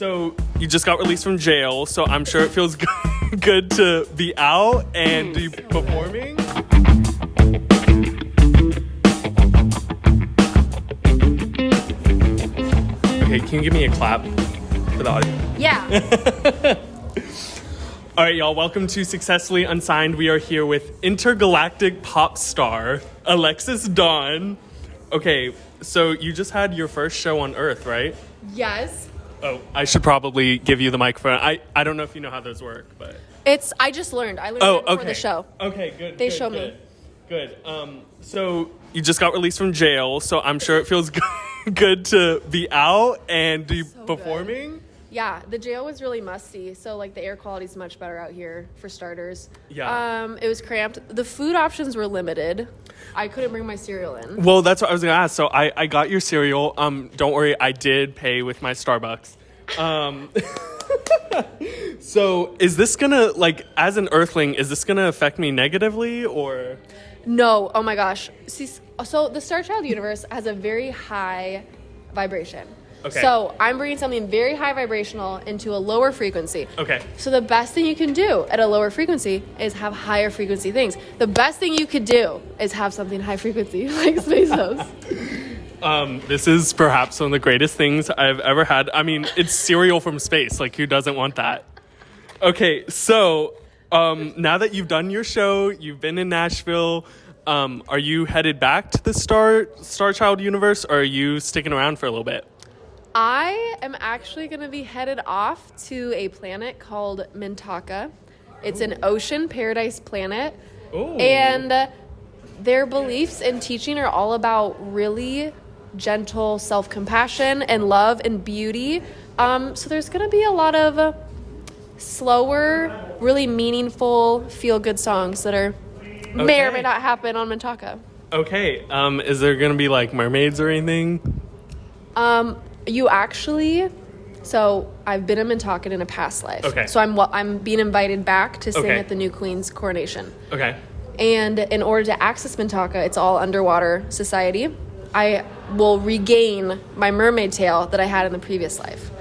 So you just got released from jail, so I'm sure it feels good to be out and be performing. Okay, can you give me a clap for the audience? Yeah. All right, y'all, welcome to Successfully Unsigned. We are here with intergalactic pop star Alexis Donn. Okay, so you just had your first show on Earth, right? Yes. Oh, I should probably give you the microphone. I don't know if you know how those work, but... I just learned. I learned it before the show. Okay, good. They showed me. Good. So you just got released from jail, so I'm sure it feels good to be out and be performing. Good. Yeah, the jail was really musty, so like the air quality is much better out here for starters. Yeah. It was cramped. The food options were limited. I couldn't bring my cereal in. Well, that's what I was gonna ask. So I got your cereal. Don't worry, I did pay with my Starbucks. So is this gonna, like, as an Earthling, is this gonna affect me negatively or? No. Oh my gosh. See, so the Star Child universe has a very high vibration. Okay. So I'm bringing something very high vibrational into a lower frequency. Okay. So the best thing you can do at a lower frequency is have higher frequency things. The best thing you could do is have something high frequency like Space House. This is perhaps one of the greatest things I've ever had. I mean, it's cereal from space. Like, who doesn't want that? Okay, so now that you've done your show, you've been in Nashville, are you headed back to the Star Child universe, or are you sticking around for a little bit? I am actually going to be headed off to a planet called Mintaka. It's an ocean paradise planet. Ooh. And their beliefs and teaching are all about really gentle self-compassion and love and beauty. So there's going to be a lot of slower, really meaningful, feel-good songs that are may or may not happen on Mintaka. Okay. Is there going to be, like, mermaids or anything? You actually... So I've been a Mintaka in a past life. Okay. So I'm being invited back to sing Okay. at the new Queen's coronation. Okay. And in order to access Mintaka, it's all underwater society. I will regain my mermaid tail that I had in the previous life.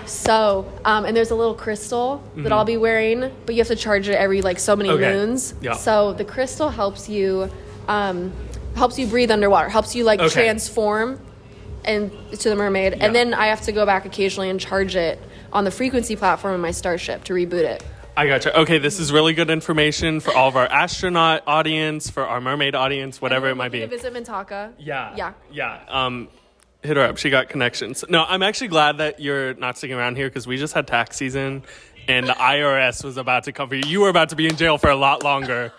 So, and there's a little crystal that I'll be wearing, but you have to charge it every like so many moons. Yeah. So the crystal helps you breathe underwater, helps you like transform to the mermaid. Yeah. And then I have to go back occasionally and charge it on the frequency platform in my starship to reboot it. I gotcha. Okay, this is really good information for all of our astronaut audience, for our mermaid audience, whatever it might be. To visit Mintaka. Yeah. Hit her up. She got connections. No, I'm actually glad that you're not sticking around here because we just had tax season and the IRS was about to come for you. You were about to be in jail for a lot longer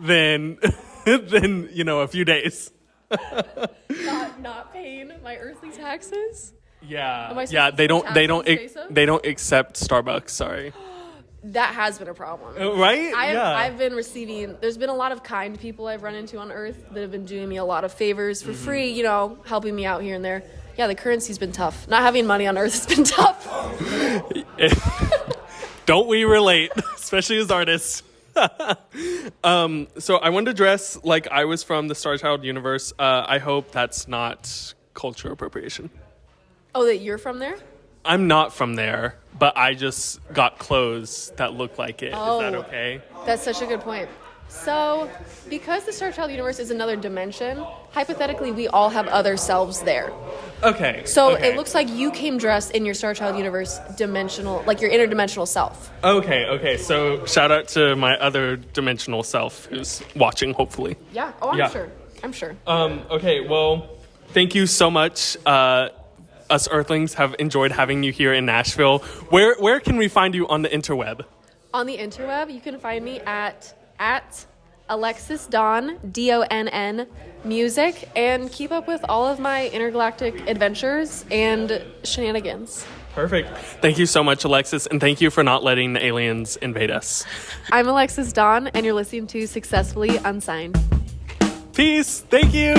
than a few days. Not paying my earthly taxes? Yeah. They don't accept Starbucks, sorry. That has been a problem. Right? I've been receiving, there's been a lot of kind people I've run into on Earth that have been doing me a lot of favors for free, helping me out here and there. Yeah, the currency's been tough. Not having money on Earth has been tough. Don't we relate, especially as artists? So I wanted to dress like I was from the Star Child universe. I hope that's not cultural appropriation. Oh, that you're from there? I'm not from there, but I just got clothes that look like it. Oh, is that okay? That's such a good point. So, because the Star Child universe is another dimension, hypothetically, we all have other selves there. Okay. So it looks like you came dressed in your Star Child universe dimensional, like your interdimensional self. Okay. So shout out to my other dimensional self who's watching, hopefully. Yeah. Oh, I'm sure. Okay. Well, thank you so much. Us Earthlings have enjoyed having you here in Nashville. Where can we find you on the interweb? On the interweb, you can find me at Alexis Donn, Donn music, and keep up with all of my intergalactic adventures and shenanigans. Perfect. Thank you so much, Alexis, and thank you for not letting the aliens invade us. I'm Alexis Donn, and you're listening to Successfully Unsigned. Peace. Thank you.